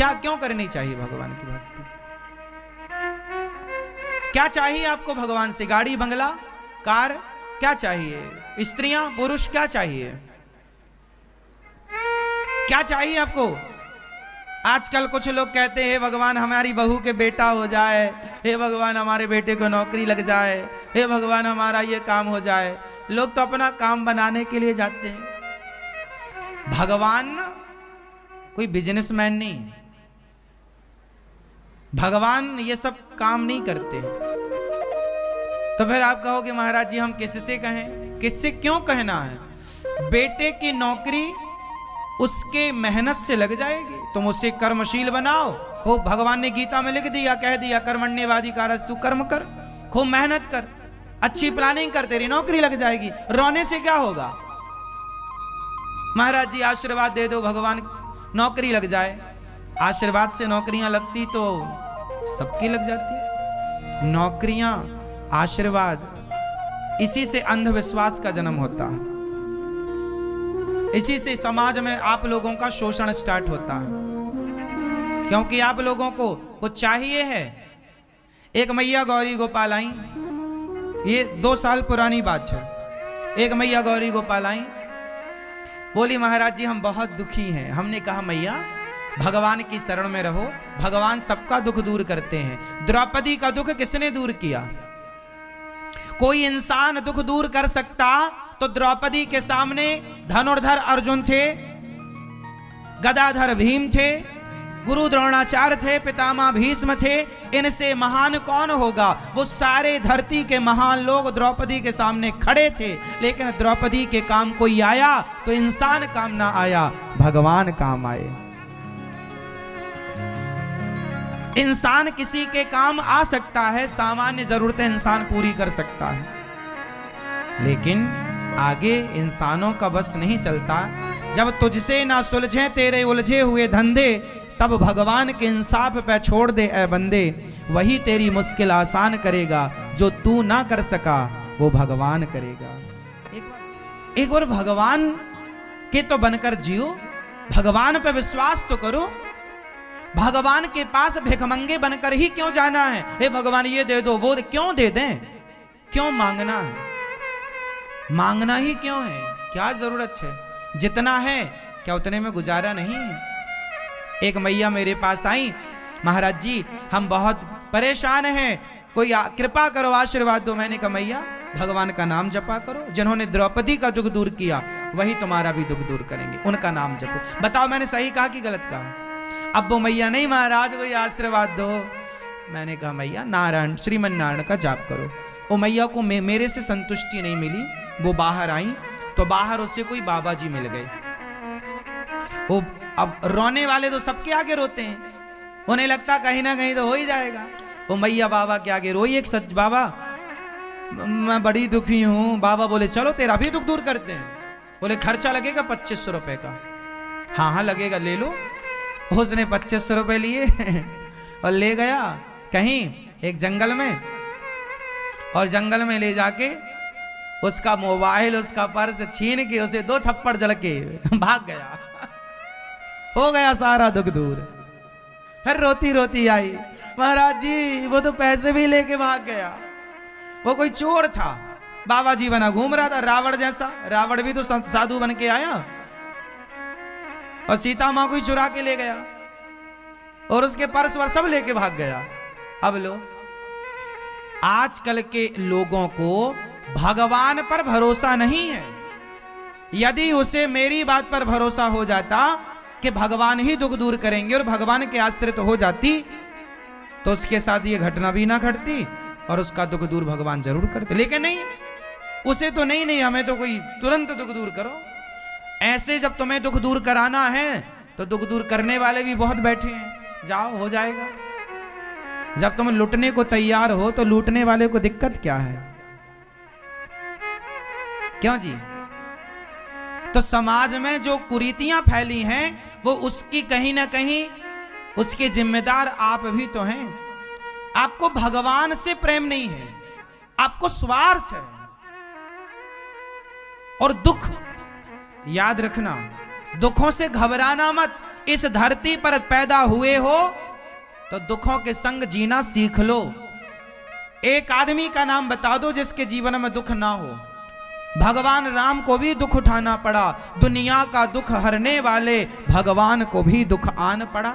क्या क्यों करनी चाहिए भगवान की भक्ति? क्या चाहिए आपको भगवान से? गाड़ी, बंगला, कार, क्या चाहिए? स्त्रियां, पुरुष, क्या चाहिए? क्या चाहिए आपको? आजकल कुछ लोग कहते हैं भगवान हमारी बहू के बेटा हो जाए, हे भगवान हमारे बेटे को नौकरी लग जाए, हे भगवान हमारा ये काम हो जाए। लोग तो अपना काम बनाने के लिए जाते हैं। भगवान कोई बिजनेसमैन नहीं है। भगवान ये सब काम नहीं करते। तो फिर आप कहोगे महाराज जी हम किससे कहें? किससे क्यों कहना है? बेटे की नौकरी उसके मेहनत से लग जाएगी, तुम उसे कर्मशील बनाओ। खूब भगवान ने गीता में लिख दिया, कह दिया कर्मण्येवाधिकारस्तु, कर्म कर, खूब मेहनत कर, अच्छी प्लानिंग कर, तेरी नौकरी लग जाएगी। रोने से क्या होगा? महाराज जी आशीर्वाद दे दो भगवान नौकरी लग जाए। आशीर्वाद से नौकरियां लगती तो सबकी लग जाती। नौकरियां, आशीर्वाद, इसी से अंधविश्वास का जन्म होता है। इसी से समाज में आप लोगों का शोषण स्टार्ट होता है, क्योंकि आप लोगों को कुछ चाहिए है। एक मैया गौरी गोपाल आई, ये 2 साल पुरानी बात है। एक मैया गौरी गोपाल आई, बोली महाराज जी हम बहुत दुखी हैं। हमने कहा मैया भगवान की शरण में रहो, भगवान सबका दुख दूर करते हैं। द्रौपदी का दुख किसने दूर किया? कोई इंसान दुख दूर कर सकता तो द्रौपदी के सामने धनुर्धर अर्जुन थे, गदाधर भीम थे, गुरु द्रोणाचार्य थे, पितामह भीष्म थे। इनसे महान कौन होगा? वो सारे धरती के महान लोग द्रौपदी के सामने खड़े थे, लेकिन द्रौपदी के काम कोई आया तो इंसान काम ना आया, भगवान काम आए। इंसान किसी के काम आ सकता है, सामान्य जरूरतें इंसान पूरी कर सकता है, लेकिन आगे इंसानों का बस नहीं चलता। जब तुझसे ना सुलझे तेरे उलझे हुए धंधे, तब भगवान के इंसाफ पे छोड़ दे ए बंदे। वही तेरी मुश्किल आसान करेगा, जो तू ना कर सका वो भगवान करेगा। एक बार भगवान के तो बनकर जियो, भगवान पे विश्वास तो करो। भगवान के पास भिखमंगे बनकर ही क्यों जाना है? हे भगवान ये दे दो, वो क्यों दे दें? क्यों मांगना है? मांगना ही क्यों है? क्या जरूरत है? जितना है क्या उतने में गुजारा नहीं है? एक मैया मेरे पास आई, महाराज जी हम बहुत परेशान हैं, कोई कृपा करो, आशीर्वाद दो। मैंने कहा मैया भगवान का नाम जपा करो, जिन्होंने द्रौपदी का दुख दूर किया वही तुम्हारा भी दुख दूर करेंगे, उनका नाम जपो। बताओ मैंने सही कहा कि गलत कहा? अब वो मैया नहीं महाराज कोई आशीर्वाद दो। मैंने कहा मैया नारायण, श्रीमन नारायण का जाप करो। वो मैया को मेरे से संतुष्टि नहीं मिली, वो बाहर आई तो बाहर उसे कोई बाबा जी मिल गए। वो अब रोने वाले तो सबके आगे रोते हैं, उन्हें लगता कहीं ना कहीं तो हो ही जाएगा। वो मैया बाबा के आगे रोई, एक सच बाबा मैं बड़ी दुखी हूँ। बाबा बोले चलो तेरा भी दुख दूर करते हैं। बोले खर्चा लगेगा 2500 रुपए का। हाँ हाँ लगेगा, ले लो। उसने 2500 रुपए लिए और ले गया कहीं एक जंगल में, और जंगल में ले जाके उसका मोबाइल, उसका पर्स छीन के उसे 2 थप्पड़ जड़ के भाग गया। हो गया सारा दुख दूर। फिर रोती रोती आई, महाराज जी वो तो पैसे भी लेके भाग गया, वो कोई चोर था, बाबा जी बना घूम रहा था रावण जैसा। रावण भी तो साधु बन के आया, और सीता मां को ही चुरा के ले गया, और उसके पर्स वर सब लेके भाग गया। अब लो, आजकल के लोगों को भगवान पर भरोसा नहीं है। यदि उसे मेरी बात पर भरोसा हो जाता कि भगवान ही दुख दूर करेंगे और भगवान के आश्रित हो जाती, तो उसके साथ ये घटना भी ना घटती और उसका दुख दूर भगवान जरूर करते। लेकिन नहीं, उसे तो नहीं हमें तो कोई तुरंत दुख दूर करो। ऐसे जब तुम्हें दुख दूर कराना है तो दुख दूर करने वाले भी बहुत बैठे हैं, जाओ हो जाएगा। जब तुम लुटने को तैयार हो तो लूटने वाले को दिक्कत क्या है? क्यों जी? तो समाज में जो कुरीतियां फैली हैं वो उसकी कहीं ना कहीं उसके जिम्मेदार आप भी तो हैं। आपको भगवान से प्रेम नहीं है, आपको स्वार्थ है। और दुख याद रखना, दुखों से घबराना मत। इस धरती पर पैदा हुए हो तो दुखों के संग जीना सीख लो। एक आदमी का नाम बता दो जिसके जीवन में दुख ना हो। भगवान राम को भी दुख उठाना पड़ा, दुनिया का दुख हरने वाले भगवान को भी दुख आन पड़ा।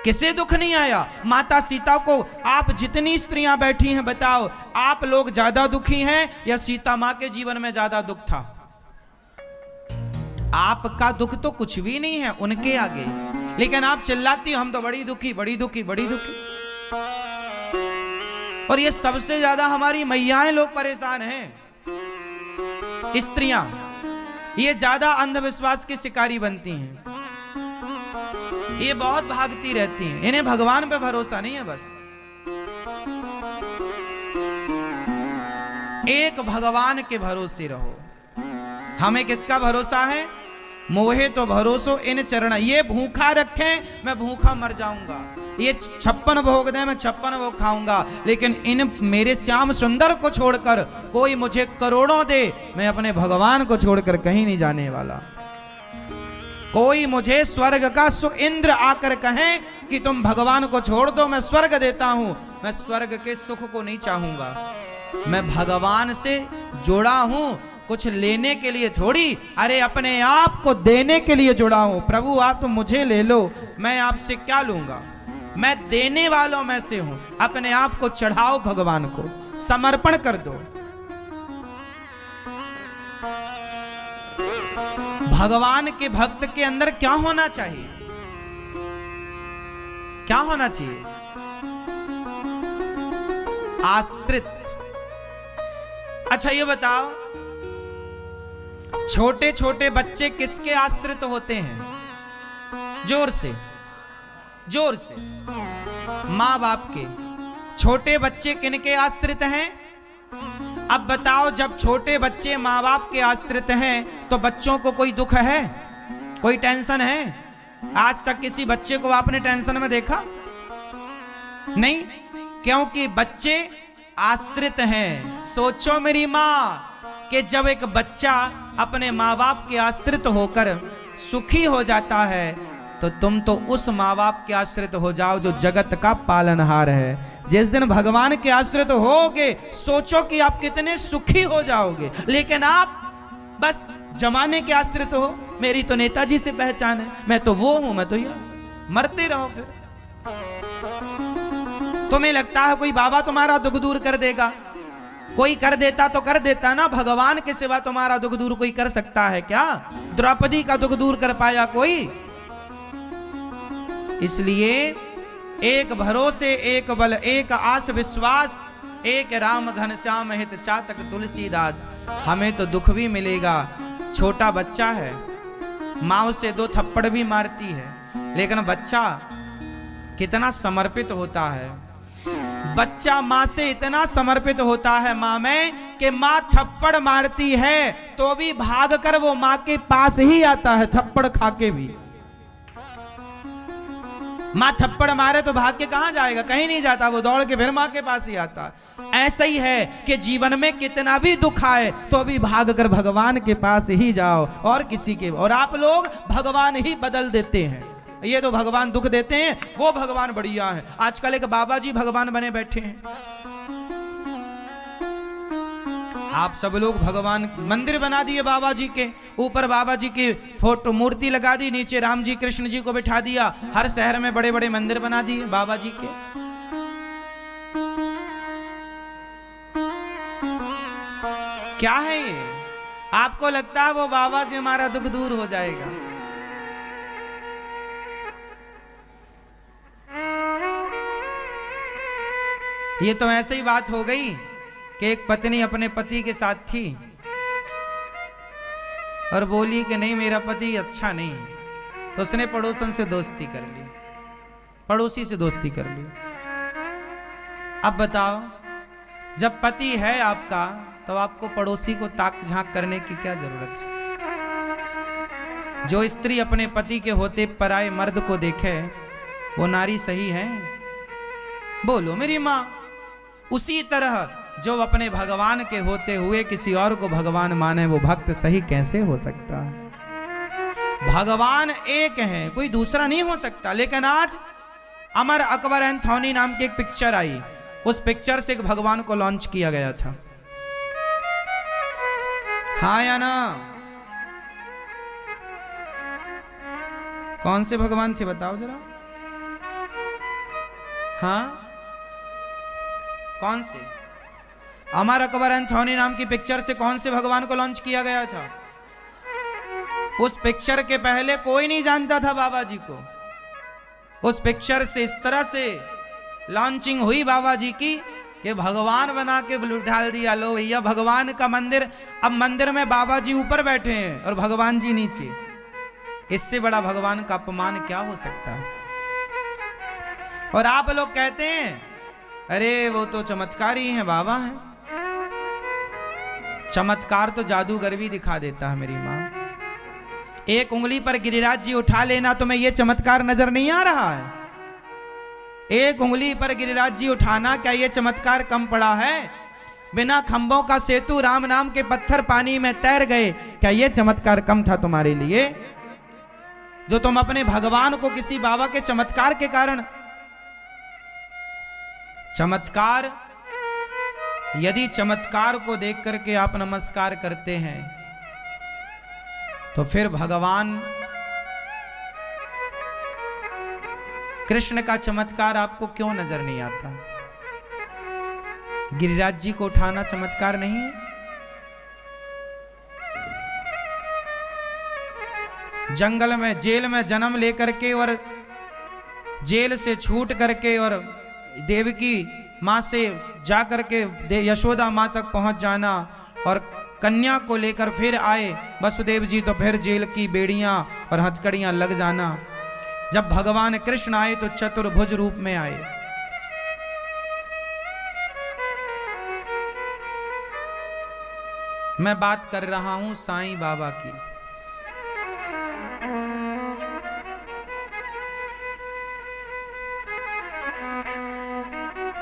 किसे दुख नहीं आया? माता सीता को। आप जितनी स्त्रियां बैठी हैं बताओ, आप लोग ज्यादा दुखी हैं या सीता मां के जीवन में ज्यादा दुख था? आपका दुख तो कुछ भी नहीं है उनके आगे, लेकिन आप चिल्लाती हो हम तो बड़ी दुखी, बड़ी दुखी, बड़ी दुखी। और ये सबसे ज्यादा हमारी मैयाएं लोग परेशान हैं, स्त्रियां। ये ज्यादा अंधविश्वास की शिकारी बनती हैं, ये बहुत भागती रहती हैं, इन्हें भगवान पे भरोसा नहीं है। बस एक भगवान के भरोसे रहो। हमें किसका भरोसा है? मोहे तो भरोसो इन चरण, ये भूखा रखें मैं भूखा मर जाऊंगा, ये 56 भोग दे मैं 56 भोग खाऊंगा, लेकिन इन मेरे श्याम सुंदर को छोड़कर कोई मुझे करोड़ों दे, मैं अपने भगवान को छोड़कर कहीं नहीं जाने वाला। कोई मुझे स्वर्ग का सुइंद्र आकर कहें कि तुम भगवान को छोड़ दो, मैं स्वर्ग देता हूं, मैं स्वर्ग के सुख को नहीं चाहूंगा। मैं भगवान से जुड़ा हूं, कुछ लेने के लिए थोड़ी, अरे अपने आप को देने के लिए जुड़ा हूं। प्रभु आप तो मुझे ले लो, मैं आपसे क्या लूंगा? मैं देने वालों में से हूं। अपने आप को चढ़ाओ, भगवान को समर्पण कर दो। भगवान के भक्त के अंदर क्या होना चाहिए? क्या होना चाहिए? आश्रित। अच्छा ये बताओ, छोटे छोटे बच्चे किसके आश्रित होते हैं? जोर से, जोर से। मां बाप के। छोटे बच्चे किनके आश्रित हैं? अब बताओ, जब छोटे बच्चे माँ बाप के आश्रित हैं तो बच्चों को कोई दुख है, कोई टेंशन है? आज तक किसी बच्चे को आपने टेंशन में देखा? नहीं, क्योंकि बच्चे आश्रित हैं। सोचो मेरी माँ कि जब एक बच्चा अपने माँ बाप के आश्रित होकर सुखी हो जाता है तो तुम तो उस माँ बाप के आश्रित हो जाओ जो जगत का पालनहार है। जिस दिन भगवान के आश्रित होगे, सोचो कि आप कितने सुखी हो जाओगे। लेकिन आप बस जमाने के आश्रित हो, मेरी तो नेताजी से पहचान है, मैं तो वो हूं, मैं तो ये। मरते रहो फिर। तुम्हें लगता है कोई बाबा तुम्हारा दुख दूर कर देगा? कोई कर देता तो कर देता ना, भगवान के सिवा तुम्हारा दुख दूर कोई कर सकता है क्या? द्रौपदी का दुख दूर कर पाया कोई? इसलिए एक भरोसे, एक बल, एक आस विश्वास, एक राम घनश्याम हित चातक तुलसीदास। हमें तो दुख भी मिलेगा। छोटा बच्चा है, माँ उसे 2 थप्पड़ भी मारती है, लेकिन बच्चा कितना समर्पित होता है। बच्चा माँ से इतना समर्पित होता है माँ में कि माँ थप्पड़ मारती है तो भी भाग कर वो माँ के पास ही आता है, थप्पड़ खा के भी। माँ थप्पड़ मारे तो भाग के कहां जाएगा? कहीं नहीं जाता, वो दौड़ के फिर माँ के पास ही आता। ऐसा ही है कि जीवन में कितना भी दुख आए तो भी भाग कर भगवान के पास ही जाओ, और किसी के। और आप लोग भगवान ही बदल देते हैं। ये तो भगवान दुख देते हैं, वो भगवान बढ़िया है। आजकल एक बाबा जी भगवान बने बैठे हैं। आप सब लोग भगवान मंदिर बना दिए बाबा जी के, ऊपर बाबा जी की फोटो मूर्ति लगा दी, नीचे राम जी कृष्ण जी को बिठा दिया। हर शहर में बड़े बड़े मंदिर बना दिए बाबा जी के। क्या है ये? आपको लगता है वो बाबा से हमारा दुख दूर हो जाएगा? ये तो ऐसे ही बात हो गई कि एक पत्नी अपने पति के साथ थी और बोली कि नहीं मेरा पति अच्छा नहीं, तो उसने पड़ोसन से दोस्ती कर ली, पड़ोसी से दोस्ती कर ली। अब बताओ, जब पति है आपका तो आपको पड़ोसी को ताक झांक करने की क्या जरूरत है? जो स्त्री अपने पति के होते पराये मर्द को देखे वो नारी सही है? बोलो मेरी माँ। उसी तरह जो अपने भगवान के होते हुए किसी और को भगवान माने वो भक्त सही कैसे हो सकता है? भगवान एक है, कोई दूसरा नहीं हो सकता। लेकिन आज अमर अकबर एंथोनी नाम की एक पिक्चर आई, उस पिक्चर से एक भगवान को लॉन्च किया गया था। हाँ या ना? कौन से भगवान थे बताओ जरा? हाँ कौन से? अमर अकबर एंथोनी नाम की पिक्चर से कौन से भगवान को लॉन्च किया गया था? उस पिक्चर के पहले कोई नहीं जानता था बाबा जी को। उस पिक्चर से इस तरह से लॉन्चिंग हुई बाबा जी की कि भगवान बना के डाल दिया। लो भैया भगवान का मंदिर, अब मंदिर में बाबा जी ऊपर बैठे हैं और भगवान जी नीचे। इससे बड़ा भगवान का अपमान क्या हो सकता है? और आप लोग कहते हैं अरे वो तो चमत्कारी हैं, बाबा हैं। चमत्कार तो जादूगर भी दिखा देता है मेरी माँ। एक उंगली पर गिरिराज जी उठा लेना, तुम्हें यह चमत्कार नजर नहीं आ रहा है? एक उंगली पर गिरिराज जी उठाना, क्या यह चमत्कार कम पड़ा है? बिना खंभों का सेतु, राम नाम के पत्थर पानी में तैर गए, क्या यह चमत्कार कम था तुम्हारे लिए? जो तुम अपने भगवान को किसी बाबा के चमत्कार के कारण, चमत्कार, यदि चमत्कार को देख करके आप नमस्कार करते हैं तो फिर भगवान कृष्ण का चमत्कार आपको क्यों नजर नहीं आता? गिरिराज जी को उठाना चमत्कार नहीं है? जंगल में, जेल में जन्म लेकर के और जेल से छूट करके और देवकी माँ से जाकर के यशोदा माँ तक पहुंच जाना और कन्या को लेकर फिर आए वसुदेव जी, तो फिर जेल की बेड़ियां और हथकड़ियां लग जाना। जब भगवान कृष्ण आए तो चतुर्भुज रूप में आए। मैं बात कर रहा हूं साईं बाबा की।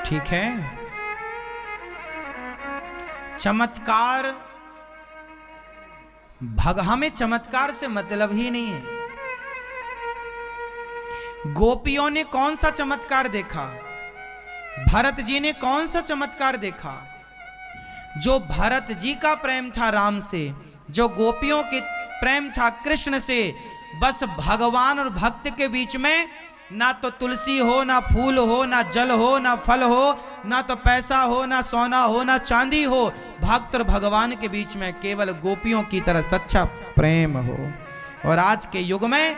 ठीक है, चमत्कार हमें चमत्कार से मतलब ही नहीं है। गोपियों ने कौन सा चमत्कार देखा? भरत जी ने कौन सा चमत्कार देखा? जो भरत जी का प्रेम था राम से, जो गोपियों के प्रेम था कृष्ण से, बस भगवान और भक्त के बीच में ना तो तुलसी हो, ना फूल हो, ना जल हो, ना फल हो, ना तो पैसा हो, ना सोना हो, ना चांदी हो। भक्त और भगवान के बीच में केवल गोपियों की तरह सच्चा प्रेम हो। और आज के युग में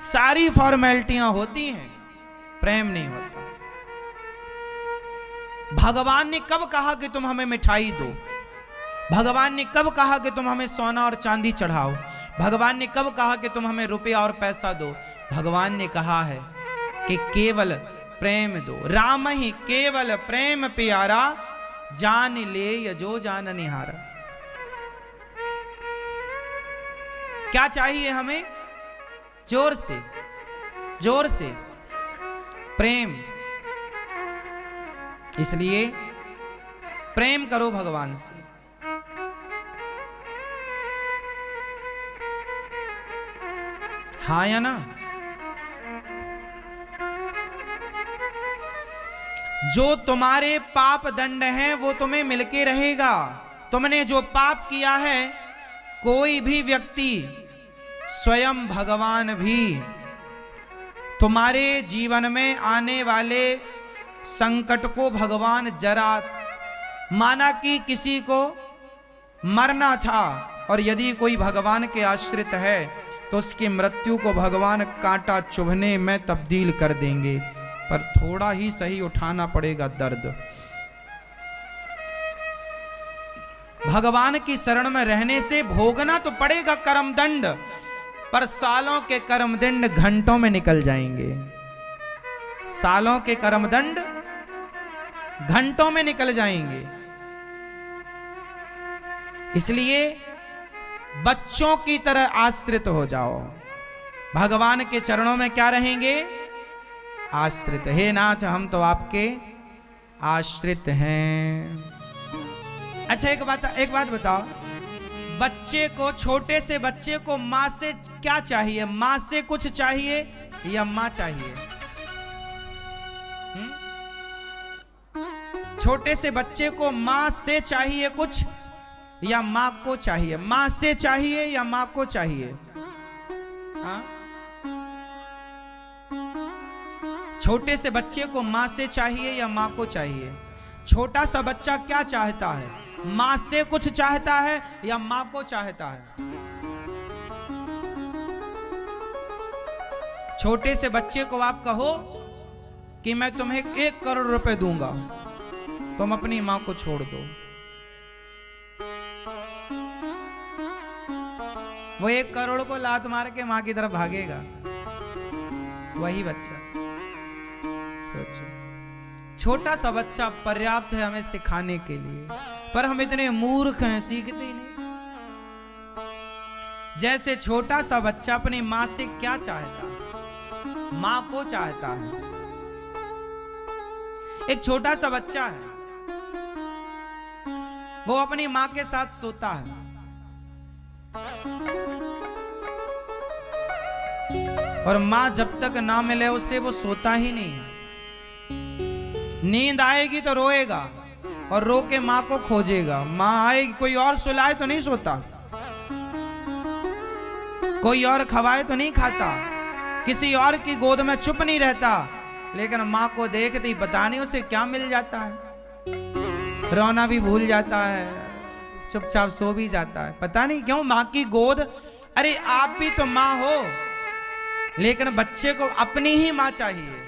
सारी फॉर्मेलिटियां होती हैं, प्रेम नहीं होता। भगवान ने कब कहा कि तुम हमें मिठाई दो? भगवान ने कब कहा कि तुम हमें सोना और चांदी चढ़ाओ? भगवान ने कब कहा कि तुम हमें रुपया और पैसा दो? भगवान ने कहा है कि केवल प्रेम दो। राम ही केवल प्रेम प्यारा, जान ले यजो जान निहारा। क्या चाहिए हमें? जोर से, जोर से प्रेम। इसलिए प्रेम करो भगवान से। हाँ या ना? जो तुम्हारे पाप दंड हैं वो तुम्हें मिलके रहेगा। तुमने जो पाप किया है, कोई भी व्यक्ति, स्वयं भगवान भी तुम्हारे जीवन में आने वाले संकट को भगवान जरा, माना कि किसी को मरना था और यदि कोई भगवान के आश्रित है तो उसकी मृत्यु को भगवान कांटा चुभने में तब्दील कर देंगे, पर थोड़ा ही सही उठाना पड़ेगा दर्द। भगवान की शरण में रहने से भोगना तो पड़ेगा कर्म दंड, पर सालों के कर्म दंड घंटों में निकल जाएंगे। सालों के कर्म दंड घंटों में निकल जाएंगे। इसलिए बच्चों की तरह आश्रित हो जाओ। भगवान के चरणों में क्या रहेंगे? आश्रित। हे नाथ, हम तो आपके आश्रित हैं। अच्छा एक बात बताओ, बच्चे को, छोटे से बच्चे को माँ से क्या चाहिए? माँ से कुछ चाहिए या माँ चाहिए? छोटे से बच्चे को माँ से चाहिए कुछ या माँ को चाहिए? माँ से चाहिए या माँ को चाहिए? हाँ? छोटे से बच्चे को माँ से चाहिए या माँ को चाहिए? छोटा सा बच्चा क्या चाहता है? माँ से कुछ चाहता है या माँ को चाहता है? छोटे से बच्चे को आप कहो कि मैं तुम्हें 1 करोड़ रुपए दूंगा, तुम अपनी माँ को छोड़ दो, वो 1 करोड़ को लात मार के माँ की तरफ भागेगा। वही बच्चा, सोचो, छोटा सा बच्चा पर्याप्त है हमें सिखाने के लिए, पर हम इतने मूर्ख हैं, सीखते ही नहीं। जैसे छोटा सा बच्चा अपनी माँ से क्या चाहता है? माँ को चाहता है। एक छोटा सा बच्चा है, वो अपनी माँ के साथ सोता है, और माँ जब तक ना मिले उसे वो सोता ही नहीं है। नींद आएगी तो रोएगा और रो के माँ को खोजेगा। माँ आएगी, कोई और सुलाए तो नहीं सोता, कोई और खवाए तो नहीं खाता, किसी और की गोद में चुप नहीं रहता, लेकिन माँ को देखते ही पता नहीं उसे क्या मिल जाता है, रोना भी भूल जाता है, चुपचाप सो भी जाता है। पता नहीं क्यों माँ की गोद। अरे आप भी तो माँ हो, लेकिन बच्चे को अपनी ही माँ चाहिए,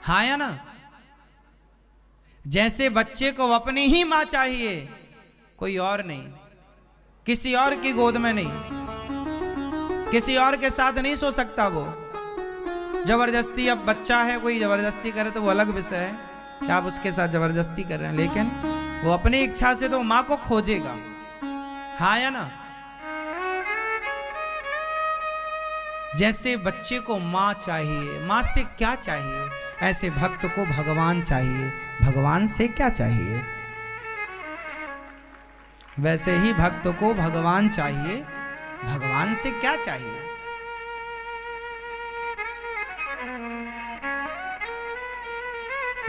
हाँ या ना? जैसे बच्चे को अपनी ही माँ चाहिए, कोई और नहीं, किसी और की गोद में नहीं, किसी और के साथ नहीं सो सकता वो। जबरदस्ती, अब बच्चा है, कोई जबरदस्ती करे तो वो अलग विषय है कि आप उसके साथ जबरदस्ती कर रहे हैं, लेकिन वो अपनी इच्छा से तो माँ को खोजेगा, हाँ या ना? जैसे बच्चे को माँ चाहिए, माँ से क्या चाहिए, ऐसे भक्त को भगवान चाहिए, भगवान से क्या चाहिए? वैसे ही भक्त को भगवान चाहिए, भगवान से क्या चाहिए?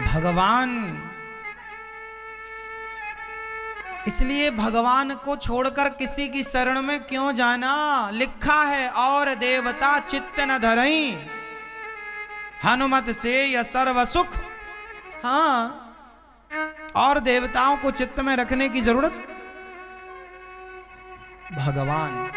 भगवान, इसलिए भगवान को छोड़कर किसी की शरण में क्यों जाना? लिखा है, और देवता चित्त न धरई, हनुमत से या सर्व सुख। हाँ, और देवताओं को चित्त में रखने की जरूरत भगवान।